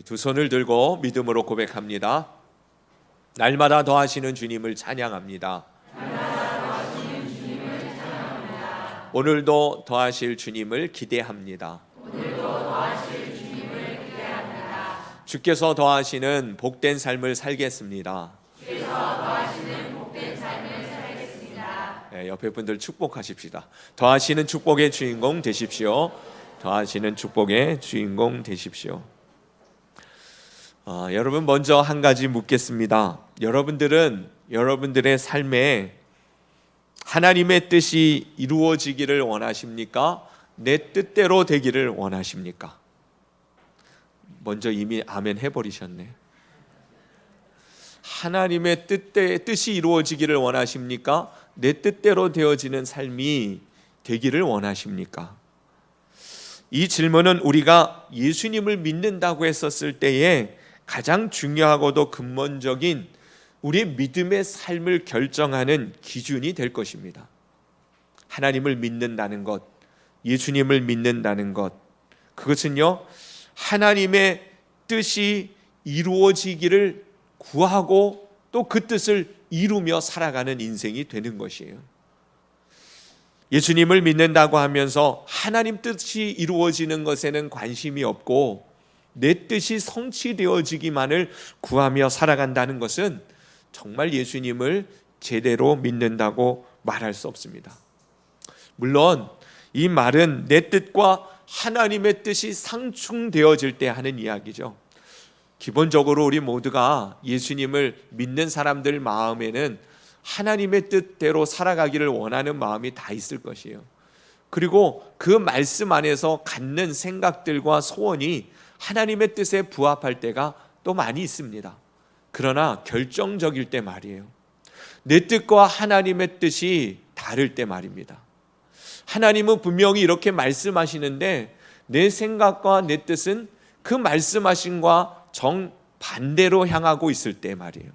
두 손을 들고 믿음으로 고백합니다. 날마다 더하시는 주님을 찬양합니다. 오늘도 더하실 주님을 기대합니다. 주께서 더하시는 복된 삶을 살겠습니다. 네, 옆에 분들 축복하십시다. 더하시는 축복의 주인공 되십시오. 더하시는 축복의 주인공 되십시오. 여러분, 먼저 한 가지 묻겠습니다. 여러분들은 여러분들의 삶에 하나님의 뜻이 이루어지기를 원하십니까? 내 뜻대로 되기를 원하십니까? 먼저 이미 아멘 해버리셨네. 하나님의 뜻이 이루어지기를 원하십니까? 내 뜻대로 되어지는 삶이 되기를 원하십니까? 이 질문은 우리가 예수님을 믿는다고 했었을 때에 가장 중요하고도 근본적인 우리의 믿음의 삶을 결정하는 기준이 될 것입니다. 하나님을 믿는다는 것, 예수님을 믿는다는 것, 그것은요, 하나님의 뜻이 이루어지기를 구하고 또 그 뜻을 이루며 살아가는 인생이 되는 것이에요. 예수님을 믿는다고 하면서 하나님 뜻이 이루어지는 것에는 관심이 없고 내 뜻이 성취되어지기만을 구하며 살아간다는 것은 정말 예수님을 제대로 믿는다고 말할 수 없습니다. 물론 이 말은 내 뜻과 하나님의 뜻이 상충되어질 때 하는 이야기죠. 기본적으로 우리 모두가 예수님을 믿는 사람들 마음에는 하나님의 뜻대로 살아가기를 원하는 마음이 다 있을 것이에요. 그리고 그 말씀 안에서 갖는 생각들과 소원이 하나님의 뜻에 부합할 때가 또 많이 있습니다. 그러나 결정적일 때 말이에요. 내 뜻과 하나님의 뜻이 다를 때 말입니다. 하나님은 분명히 이렇게 말씀하시는데 내 생각과 내 뜻은 그 말씀하신과 정반대로 향하고 있을 때 말이에요.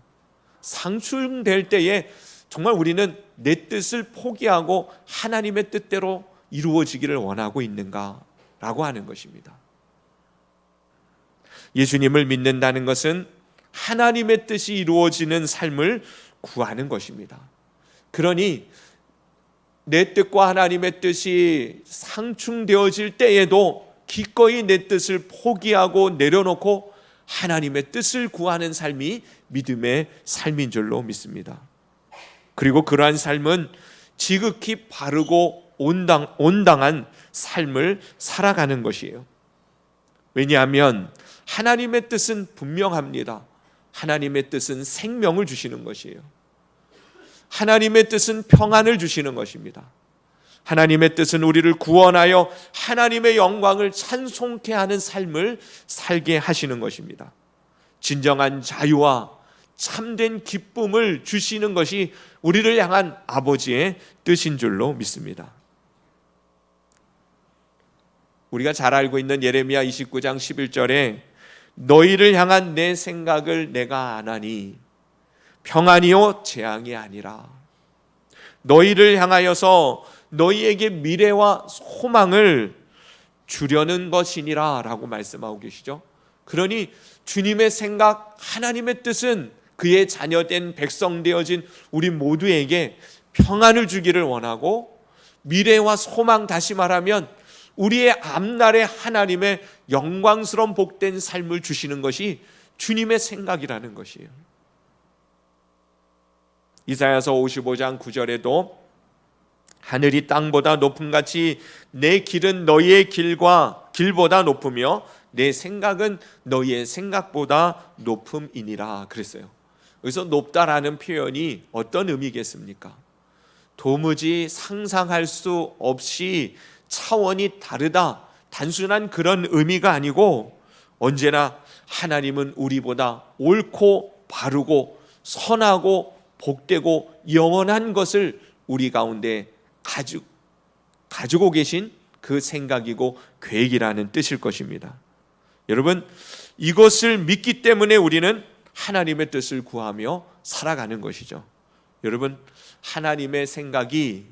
상충될 때에 정말 우리는 내 뜻을 포기하고 하나님의 뜻대로 이루어지기를 원하고 있는가라고 하는 것입니다. 예수님을 믿는다는 것은 하나님의 뜻이 이루어지는 삶을 구하는 것입니다. 그러니 내 뜻과 하나님의 뜻이 상충되어질 때에도 기꺼이 내 뜻을 포기하고 내려놓고 하나님의 뜻을 구하는 삶이 믿음의 삶인 줄로 믿습니다. 그리고 그러한 삶은 지극히 바르고 온당한 삶을 살아가는 것이에요. 왜냐하면 하나님의 뜻은 분명합니다. 하나님의 뜻은 생명을 주시는 것이에요. 하나님의 뜻은 평안을 주시는 것입니다. 하나님의 뜻은 우리를 구원하여 하나님의 영광을 찬송케 하는 삶을 살게 하시는 것입니다. 진정한 자유와 참된 기쁨을 주시는 것이 우리를 향한 아버지의 뜻인 줄로 믿습니다. 우리가 잘 알고 있는 예레미야 29장 11절에 너희를 향한 내 생각을 내가 아나니 평안이요 재앙이 아니라 너희를 향하여서 너희에게 미래와 소망을 주려는 것이니라 라고 말씀하고 계시죠. 그러니 주님의 생각, 하나님의 뜻은 그의 자녀된 백성 되어진 우리 모두에게 평안을 주기를 원하고 미래와 소망, 다시 말하면 우리의 앞날에 하나님의 영광스러운 복된 삶을 주시는 것이 주님의 생각이라는 것이에요. 이사야서 55장 9절에도 하늘이 땅보다 높음같이 내 길은 너희의 길보다 높으며 내 생각은 너희의 생각보다 높음이니라 그랬어요. 여기서 높다라는 표현이 어떤 의미겠습니까? 도무지 상상할 수 없이 차원이 다르다, 단순한 그런 의미가 아니고 언제나 하나님은 우리보다 옳고 바르고 선하고 복되고 영원한 것을 우리 가운데 가지고 계신 그 생각이고 계획이라는 뜻일 것입니다. 여러분, 이것을 믿기 때문에 우리는 하나님의 뜻을 구하며 살아가는 것이죠. 여러분, 하나님의 생각이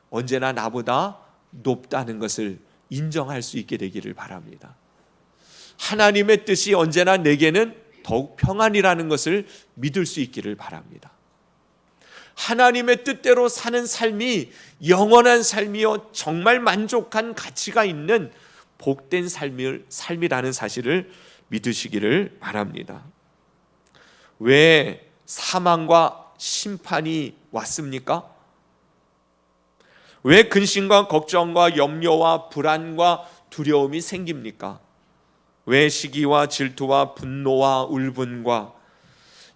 언제나 나보다 높다는 것을 인정할 수 있게 되기를 바랍니다. 하나님의 뜻이 언제나 내게는 더욱 평안이라는 것을 믿을 수 있기를 바랍니다. 하나님의 뜻대로 사는 삶이 영원한 삶이요 정말 만족한 가치가 있는 복된 삶이라는 사실을 믿으시기를 바랍니다. 왜 사망과 심판이 왔습니까? 왜 근심과 걱정과 염려와 불안과 두려움이 생깁니까? 왜 시기와 질투와 분노와 울분과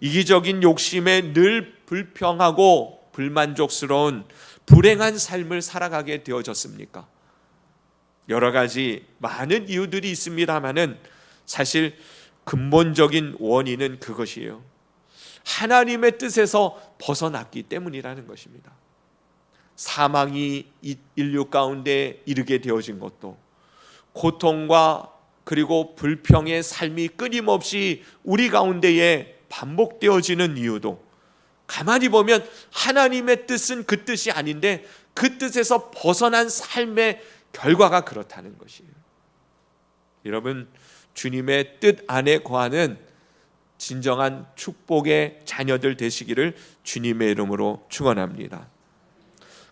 이기적인 욕심에 늘 불평하고 불만족스러운 불행한 삶을 살아가게 되어졌습니까? 여러 가지 많은 이유들이 있습니다만은 사실 근본적인 원인은 그것이에요. 하나님의 뜻에서 벗어났기 때문이라는 것입니다. 사망이 인류 가운데 이르게 되어진 것도, 고통과 그리고 불평의 삶이 끊임없이 우리 가운데에 반복되어지는 이유도, 가만히 보면 하나님의 뜻은 그 뜻이 아닌데 그 뜻에서 벗어난 삶의 결과가 그렇다는 것이에요. 여러분, 주님의 뜻 안에 거하는 진정한 축복의 자녀들 되시기를 주님의 이름으로 축원합니다.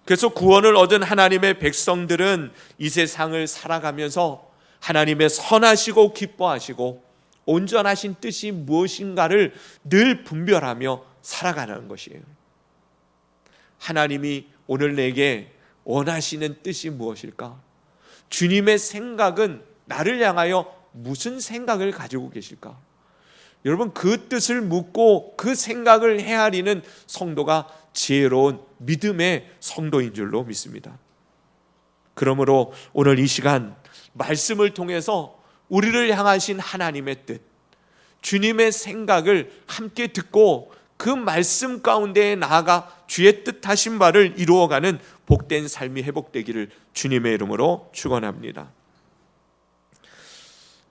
그래서 구원을 얻은 하나님의 백성들은 이 세상을 살아가면서 하나님의 선하시고 기뻐하시고 온전하신 뜻이 무엇인가를 늘 분별하며 살아가는 것이에요. 하나님이 오늘 내게 원하시는 뜻이 무엇일까? 주님의 생각은 나를 향하여 무슨 생각을 가지고 계실까? 여러분, 그 뜻을 묻고 그 생각을 헤아리는 성도가 지혜로운 믿음의 성도인 줄로 믿습니다. 그러므로 오늘 이 시간 말씀을 통해서 우리를 향하신 하나님의 뜻, 주님의 생각을 함께 듣고 그 말씀 가운데에 나아가 주의 뜻하신 바를 이루어가는 복된 삶이 회복되기를 주님의 이름으로 축원합니다.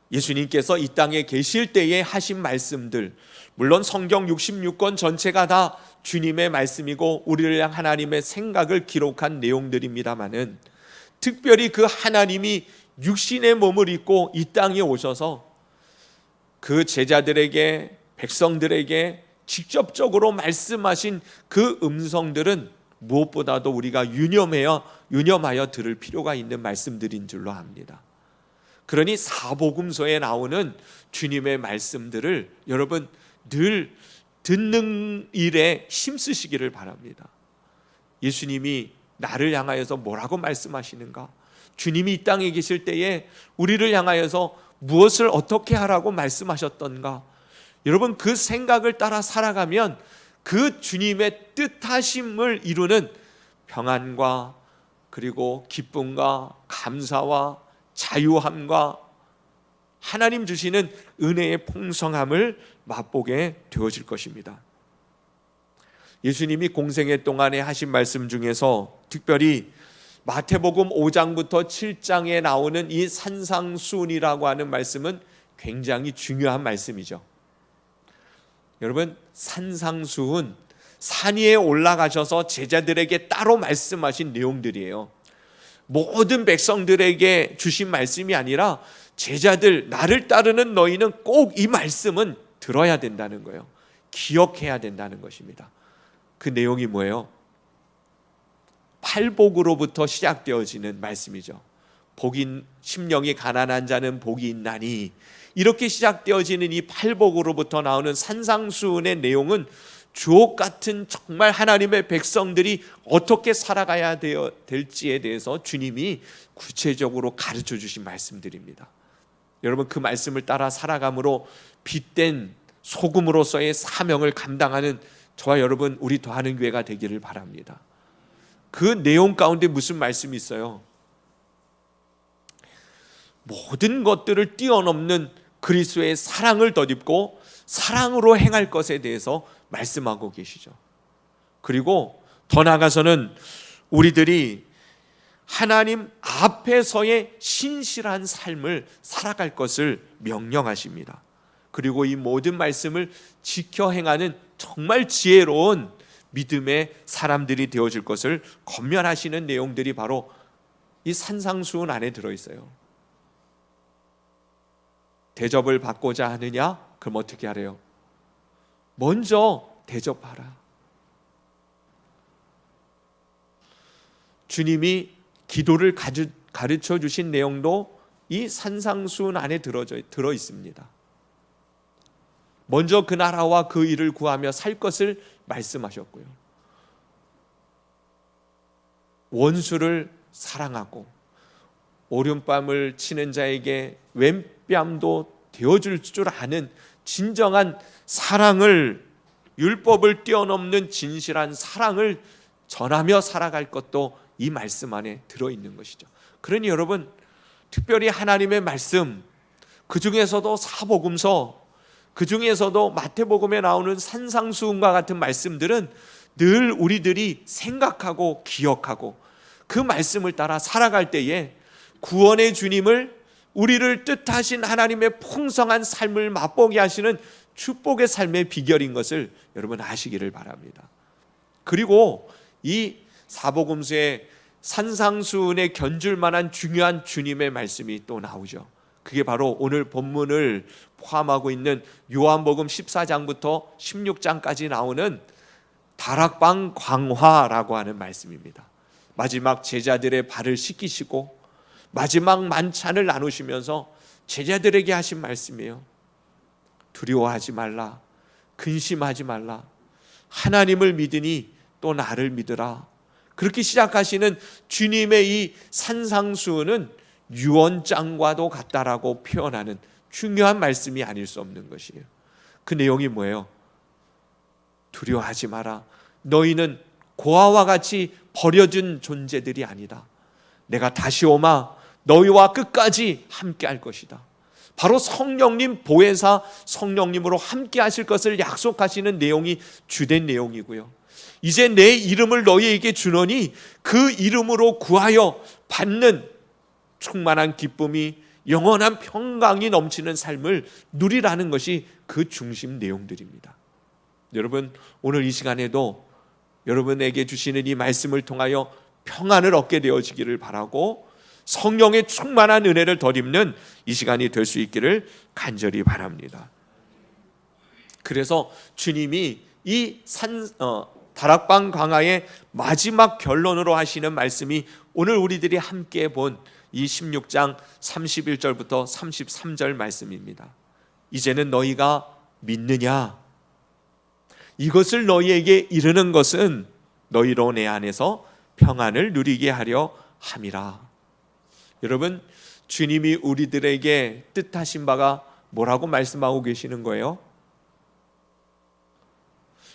예수님께서 이 땅에 계실 때에 하신 말씀들, 물론 성경 66권 전체가 다 주님의 말씀이고 우리를 향한 하나님의 생각을 기록한 내용들입니다마는, 특별히 그 하나님이 육신의 몸을 입고 이 땅에 오셔서 그 제자들에게, 백성들에게 직접적으로 말씀하신 그 음성들은 무엇보다도 우리가 유념하여 들을 필요가 있는 말씀들인 줄로 압니다. 그러니 사복음서에 나오는 주님의 말씀들을 여러분 늘 듣는 일에 힘쓰시기를 바랍니다. 예수님이 나를 향하여서 뭐라고 말씀하시는가? 주님이 이 땅에 계실 때에 우리를 향하여서 무엇을 어떻게 하라고 말씀하셨던가? 여러분, 그 생각을 따라 살아가면 그 주님의 뜻하심을 이루는 평안과 그리고 기쁨과 감사와 자유함과 하나님 주시는 은혜의 풍성함을 맛보게 되어질 것입니다. 예수님이 공생애 동안에 하신 말씀 중에서 특별히 마태복음 5장부터 7장에 나오는 이 산상수훈이라고 하는 말씀은 굉장히 중요한 말씀이죠. 여러분, 산상수훈, 산 위에 올라가셔서 제자들에게 따로 말씀하신 내용들이에요. 모든 백성들에게 주신 말씀이 아니라 제자들, 나를 따르는 너희는 꼭 이 말씀은 들어야 된다는 거예요. 기억해야 된다는 것입니다. 그 내용이 뭐예요? 팔복으로부터 시작되어지는 말씀이죠. 심령이 가난한 자는 복이 있나니, 이렇게 시작되어지는 이 팔복으로부터 나오는 산상수훈의 내용은 주옥 같은 정말 하나님의 백성들이 어떻게 살아가야 될지에 대해서 주님이 구체적으로 가르쳐 주신 말씀들입니다. 여러분, 그 말씀을 따라 살아감으로 빛된 소금으로서의 사명을 감당하는 저와 여러분, 우리 더하는 교회가 되기를 바랍니다. 그 내용 가운데 무슨 말씀이 있어요? 모든 것들을 뛰어넘는 그리스도의 사랑을 덧입고 사랑으로 행할 것에 대해서 말씀하고 계시죠. 그리고 더 나아가서는 우리들이 하나님 앞에서의 신실한 삶을 살아갈 것을 명령하십니다. 그리고 이 모든 말씀을 지켜 행하는 정말 지혜로운 믿음의 사람들이 되어질 것을 권면하시는 내용들이 바로 이 산상수훈 안에 들어있어요. 대접을 받고자 하느냐? 그럼 어떻게 하래요? 먼저 대접하라. 주님이 기도를 가르쳐 주신 내용도 이 산상수훈 안에 들어 있습니다. 먼저 그 나라와 그 일을 구하며 살 것을 말씀하셨고요. 원수를 사랑하고 오른뺨을 치는 자에게 왼뺨도 되어줄 줄 아는 진정한 사랑을, 율법을 뛰어넘는 진실한 사랑을 전하며 살아갈 것도 이 말씀 안에 들어있는 것이죠. 그러니 여러분, 특별히 하나님의 말씀, 그 중에서도 사복음서, 그 중에서도 마태복음에 나오는 산상수훈과 같은 말씀들은 늘 우리들이 생각하고 기억하고 그 말씀을 따라 살아갈 때에 구원의 주님을, 우리를 뜻하신 하나님의 풍성한 삶을 맛보게 하시는 축복의 삶의 비결인 것을 여러분 아시기를 바랍니다. 그리고 이 사복음서에 산상수훈에 견줄 만한 중요한 주님의 말씀이 또 나오죠. 그게 바로 오늘 본문을 포함하고 있는 요한복음 14장부터 16장까지 나오는 다락방 광화라고 하는 말씀입니다. 마지막 제자들의 발을 씻기시고 마지막 만찬을 나누시면서 제자들에게 하신 말씀이에요. 두려워하지 말라, 근심하지 말라, 하나님을 믿으니 또 나를 믿으라. 그렇게 시작하시는 주님의 이 산상수훈은 유언장과도 같다라고 표현하는 중요한 말씀이 아닐 수 없는 것이에요. 그 내용이 뭐예요? 두려워하지 마라. 너희는 고아와 같이 버려진 존재들이 아니다. 내가 다시 오마 너희와 끝까지 함께 할 것이다. 바로 성령님 보혜사, 성령님으로 함께 하실 것을 약속하시는 내용이 주된 내용이고요. 이제 내 이름을 너희에게 주노니 그 이름으로 구하여 받는 충만한 기쁨이, 영원한 평강이 넘치는 삶을 누리라는 것이 그 중심 내용들입니다. 여러분, 오늘 이 시간에도 여러분에게 주시는 이 말씀을 통하여 평안을 얻게 되어지기를 바라고 성령의 충만한 은혜를 덧입는 이 시간이 될 수 있기를 간절히 바랍니다. 그래서 주님이 이 다락방 강화의 마지막 결론으로 하시는 말씀이 오늘 우리들이 함께 본 이 16장 31절부터 33절 말씀입니다. 이제는 너희가 믿느냐? 이것을 너희에게 이르는 것은 너희로 내 안에서 평안을 누리게 하려 함이라. 여러분, 주님이 우리들에게 뜻하신 바가 뭐라고 말씀하고 계시는 거예요?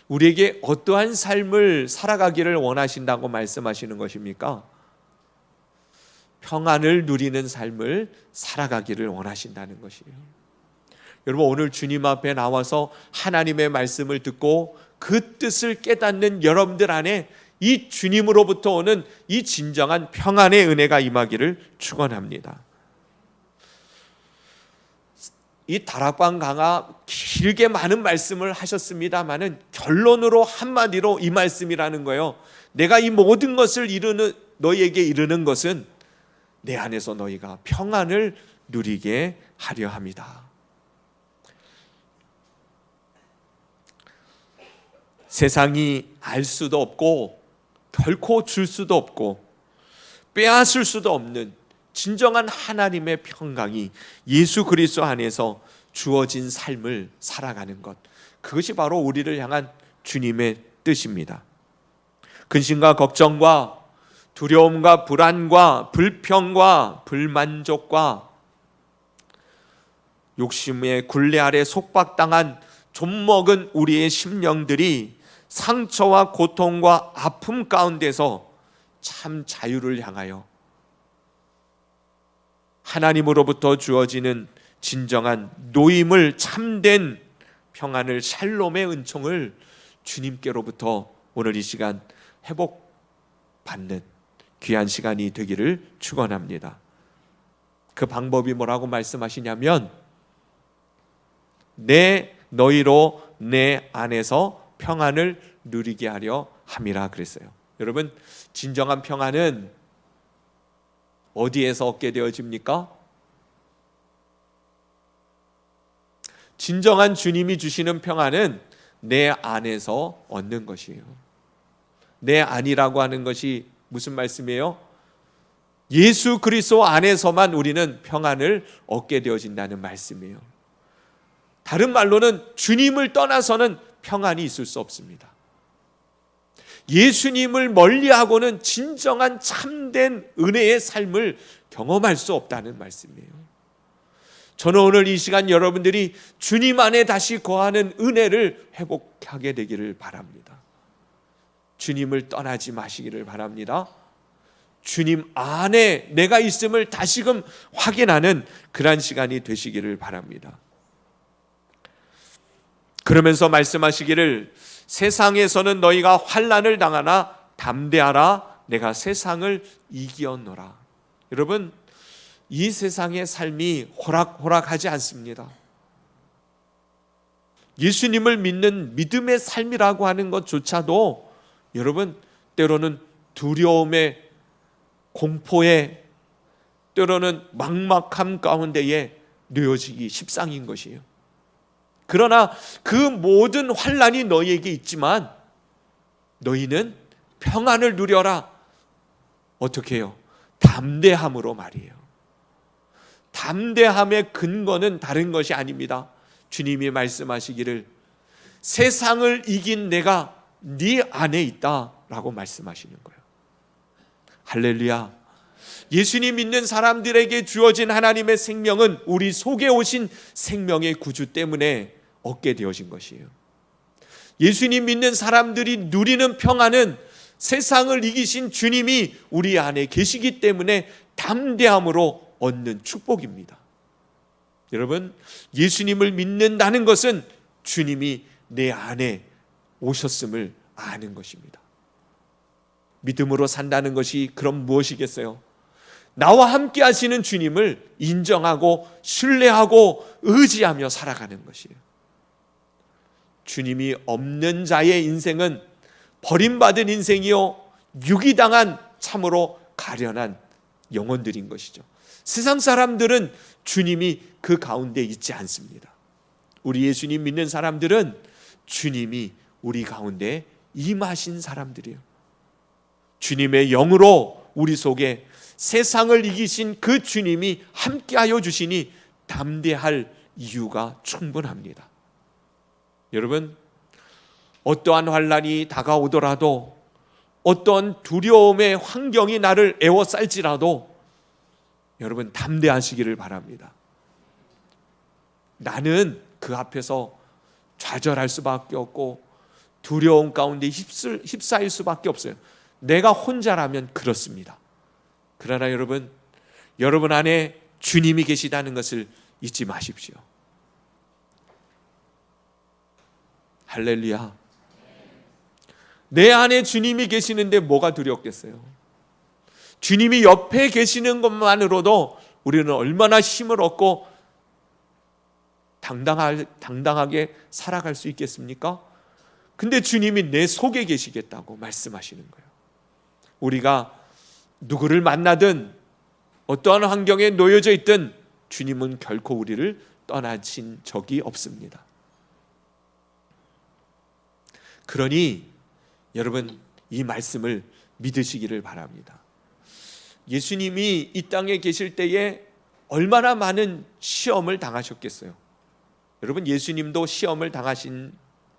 우리에게 어떠한 삶을 살아가기를 원하신다고 말씀하시는 것입니까? 평안을 누리는 삶을 살아가기를 원하신다는 것이에요. 여러분, 오늘 주님 앞에 나와서 하나님의 말씀을 듣고 그 뜻을 깨닫는 여러분들 안에 이 주님으로부터 오는 이 진정한 평안의 은혜가 임하기를 축원합니다. 이 다락방 강화 길게 많은 말씀을 하셨습니다마는 결론으로 한마디로 이 말씀이라는 거예요. 내가 이 모든 것을 너희에게 이르는 것은 내 안에서 너희가 평안을 누리게 하려 합니다. 세상이 알 수도 없고 결코 줄 수도 없고 빼앗을 수도 없는 진정한 하나님의 평강이 예수 그리스도 안에서 주어진 삶을 살아가는 것, 그것이 바로 우리를 향한 주님의 뜻입니다. 근심과 걱정과 두려움과 불안과 불평과 불만족과 욕심의 굴레 아래 속박당한 좀먹은 우리의 심령들이 상처와 고통과 아픔 가운데서 참 자유를 향하여 하나님으로부터 주어지는 진정한 노임을, 참된 평안을, 샬롬의 은총을 주님께로부터 오늘 이 시간 회복받는 귀한 시간이 되기를 축원합니다. 그 방법이 뭐라고 말씀하시냐면 너희로 내 안에서 평안을 누리게 하려 함이라 그랬어요. 여러분, 진정한 평안은 어디에서 얻게 되어집니까? 진정한 주님이 주시는 평안은 내 안에서 얻는 것이에요. 내 안이라고 하는 것이 무슨 말씀이에요? 예수 그리스도 안에서만 우리는 평안을 얻게 되어진다는 말씀이에요. 다른 말로는 주님을 떠나서는 평안이 있을 수 없습니다. 예수님을 멀리하고는 진정한 참된 은혜의 삶을 경험할 수 없다는 말씀이에요. 저는 오늘 이 시간 여러분들이 주님 안에 다시 거하는 은혜를 회복하게 되기를 바랍니다. 주님을 떠나지 마시기를 바랍니다. 주님 안에 내가 있음을 다시금 확인하는 그런 시간이 되시기를 바랍니다. 그러면서 말씀하시기를 세상에서는 너희가 환난을 당하나 담대하라 내가 세상을 이기었노라. 여러분, 이 세상의 삶이 호락호락하지 않습니다. 예수님을 믿는 믿음의 삶이라고 하는 것조차도 여러분 때로는 두려움에, 공포에, 때로는 막막함 가운데에 놓여지기 십상인 것이에요. 그러나 그 모든 환난이 너희에게 있지만 너희는 평안을 누려라. 어떻게 해요? 담대함으로 말이에요. 담대함의 근거는 다른 것이 아닙니다. 주님이 말씀하시기를 세상을 이긴 내가 네 안에 있다라고 말씀하시는 거예요. 할렐루야. 예수님 믿는 사람들에게 주어진 하나님의 생명은 우리 속에 오신 생명의 구주 때문에 얻게 되어진 것이에요. 예수님 믿는 사람들이 누리는 평안은 세상을 이기신 주님이 우리 안에 계시기 때문에 담대함으로 얻는 축복입니다. 여러분, 예수님을 믿는다는 것은 주님이 내 안에 오셨음을 아는 것입니다. 믿음으로 산다는 것이 그럼 무엇이겠어요? 나와 함께 하시는 주님을 인정하고 신뢰하고 의지하며 살아가는 것이에요. 주님이 없는 자의 인생은 버림받은 인생이요 유기당한 참으로 가련한 영혼들인 것이죠. 세상 사람들은 주님이 그 가운데 있지 않습니다. 우리 예수님 믿는 사람들은 주님이 우리 가운데 임하신 사람들이에요. 주님의 영으로 우리 속에 세상을 이기신 그 주님이 함께하여 주시니 담대할 이유가 충분합니다. 여러분, 어떠한 환난이 다가오더라도, 어떠한 두려움의 환경이 나를 에워쌀지라도 여러분 담대하시기를 바랍니다. 나는 그 앞에서 좌절할 수밖에 없고 두려움 가운데 휩싸일 수밖에 없어요. 내가 혼자라면 그렇습니다. 그러나 여러분 안에 주님이 계시다는 것을 잊지 마십시오. 할렐루야. 내 안에 주님이 계시는데 뭐가 두렵겠어요? 주님이 옆에 계시는 것만으로도 우리는 얼마나 힘을 얻고 당당하게 살아갈 수 있겠습니까? 근데 주님이 내 속에 계시겠다고 말씀하시는 거예요. 우리가 누구를 만나든 어떠한 환경에 놓여져 있든 주님은 결코 우리를 떠나신 적이 없습니다. 그러니 여러분 이 말씀을 믿으시기를 바랍니다. 예수님이 이 땅에 계실 때에 얼마나 많은 시험을 당하셨겠어요? 여러분, 예수님도 시험을 당하신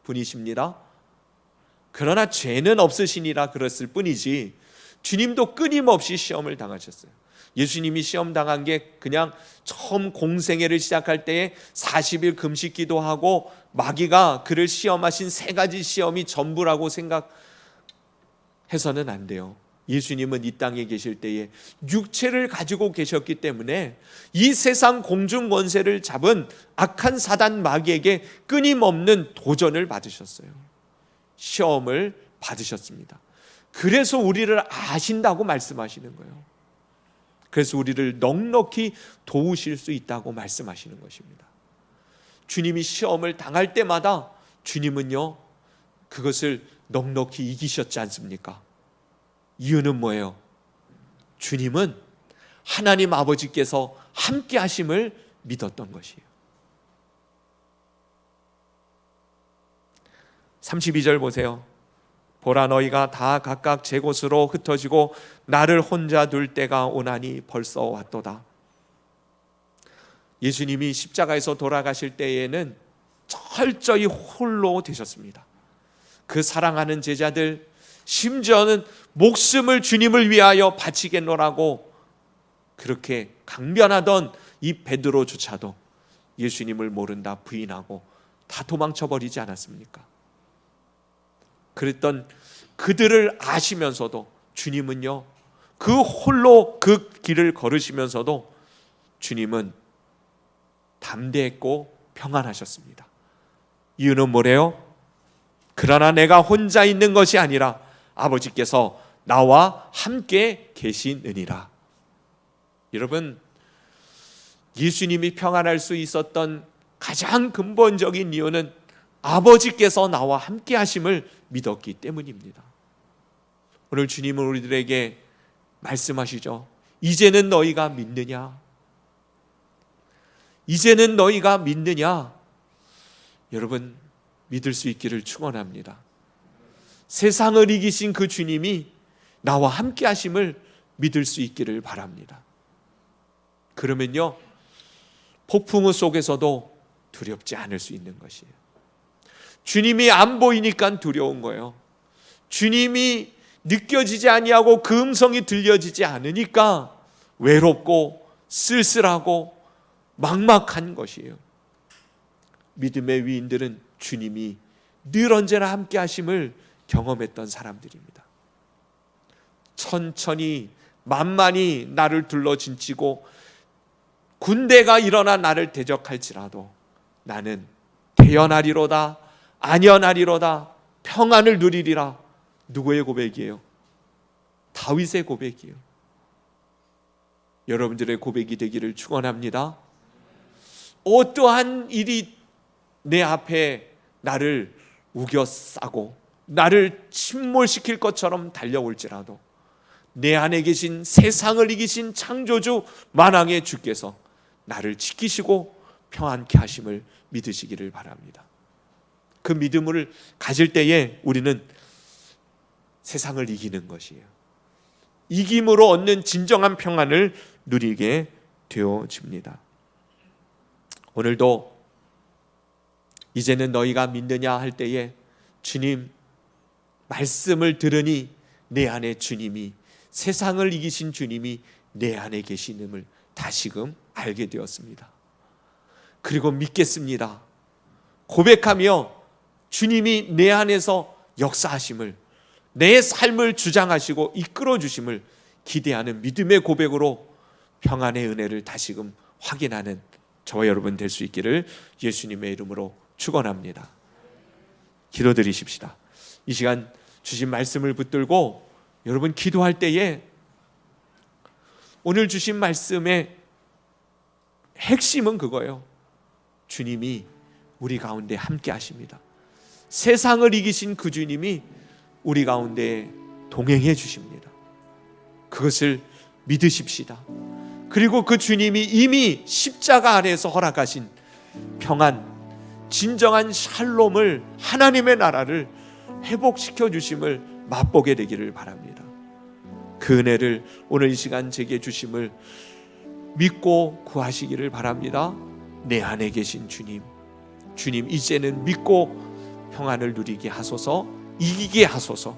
분이십니다. 그러나 죄는 없으시니라 그랬을 뿐이지 주님도 끊임없이 시험을 당하셨어요. 예수님이 시험 당한 게 그냥 처음 공생애를 시작할 때에 40일 금식 기도하고 마귀가 그를 시험하신 3가지 시험이 전부라고 생각해서는 안 돼요. 예수님은 이 땅에 계실 때에 육체를 가지고 계셨기 때문에 이 세상 공중 권세를 잡은 악한 사단 마귀에게 끊임없는 도전을 받으셨어요. 시험을 받으셨습니다. 그래서 우리를 아신다고 말씀하시는 거예요. 그래서 우리를 넉넉히 도우실 수 있다고 말씀하시는 것입니다. 주님이 시험을 당할 때마다 주님은요 그것을 넉넉히 이기셨지 않습니까? 이유는 뭐예요? 주님은 하나님 아버지께서 함께 하심을 믿었던 것이에요. 32절 보세요. 보라, 너희가 다 각각 제 곳으로 흩어지고 나를 혼자 둘 때가 오나니 벌써 왔도다. 예수님이 십자가에서 돌아가실 때에는 철저히 홀로 되셨습니다. 그 사랑하는 제자들, 심지어는 목숨을 주님을 위하여 바치겠노라고 그렇게 강변하던 이 베드로조차도 예수님을 모른다 부인하고 다 도망쳐버리지 않았습니까? 그랬던 그들을 아시면서도 주님은요, 그 홀로 그 길을 걸으시면서도 주님은 담대했고 평안하셨습니다. 이유는 뭐래요? 그러나 내가 혼자 있는 것이 아니라 아버지께서 나와 함께 계시느니라. 여러분, 예수님이 평안할 수 있었던 가장 근본적인 이유는 아버지께서 나와 함께 하심을 믿었기 때문입니다. 오늘 주님은 우리들에게 말씀하시죠. 이제는 너희가 믿느냐? 이제는 너희가 믿느냐? 여러분, 믿을 수 있기를 축원합니다. 세상을 이기신 그 주님이 나와 함께 하심을 믿을 수 있기를 바랍니다. 그러면요, 폭풍우 속에서도 두렵지 않을 수 있는 것이에요. 주님이 안 보이니까 두려운 거예요. 주님이 느껴지지 아니하고 그 음성이 들려지지 않으니까 외롭고 쓸쓸하고 막막한 것이에요. 믿음의 위인들은 주님이 늘 언제나 함께 하심을 경험했던 사람들입니다. 천천히 만만히 나를 둘러진치고 군대가 일어나 나를 대적할지라도 나는 태어나리로다, 안연하리로다, 평안을 누리리라. 누구의 고백이에요? 다윗의 고백이에요. 여러분들의 고백이 되기를 축원합니다. 어떠한 일이 내 앞에 나를 우겨싸고 나를 침몰시킬 것처럼 달려올지라도 내 안에 계신 세상을 이기신 창조주 만왕의 주께서 나를 지키시고 평안케 하심을 믿으시기를 바랍니다. 그 믿음을 가질 때에 우리는 세상을 이기는 것이에요. 이김으로 얻는 진정한 평안을 누리게 되어집니다. 오늘도 이제는 너희가 믿느냐 할 때에 주님 말씀을 들으니 내 안에 주님이, 세상을 이기신 주님이 내 안에 계시는을 다시금 알게 되었습니다. 그리고 믿겠습니다. 고백하며 주님이 내 안에서 역사하심을, 내 삶을 주장하시고 이끌어 주심을 기대하는 믿음의 고백으로 평안의 은혜를 다시금 확인하는 저와 여러분 될 수 있기를 예수님의 이름으로 축원합니다. 기도드리십시다. 이 시간 주신 말씀을 붙들고 여러분 기도할 때에 오늘 주신 말씀의 핵심은 그거예요. 주님이 우리 가운데 함께 하십니다. 세상을 이기신 그 주님이 우리 가운데 동행해 주십니다. 그것을 믿으십시다. 그리고 그 주님이 이미 십자가 아래에서 허락하신 평안, 진정한 샬롬을, 하나님의 나라를 회복시켜 주심을 맛보게 되기를 바랍니다. 그 은혜를 오늘 이 시간 제게 주심을 믿고 구하시기를 바랍니다. 내 안에 계신 주님, 주님 이제는 믿고 평안을 누리게 하소서, 이기게 하소서,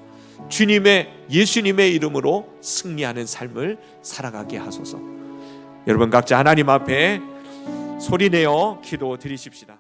주님의 예수님의 이름으로 승리하는 삶을 살아가게 하소서. 여러분 각자 하나님 앞에 소리내어 기도 드리십시다.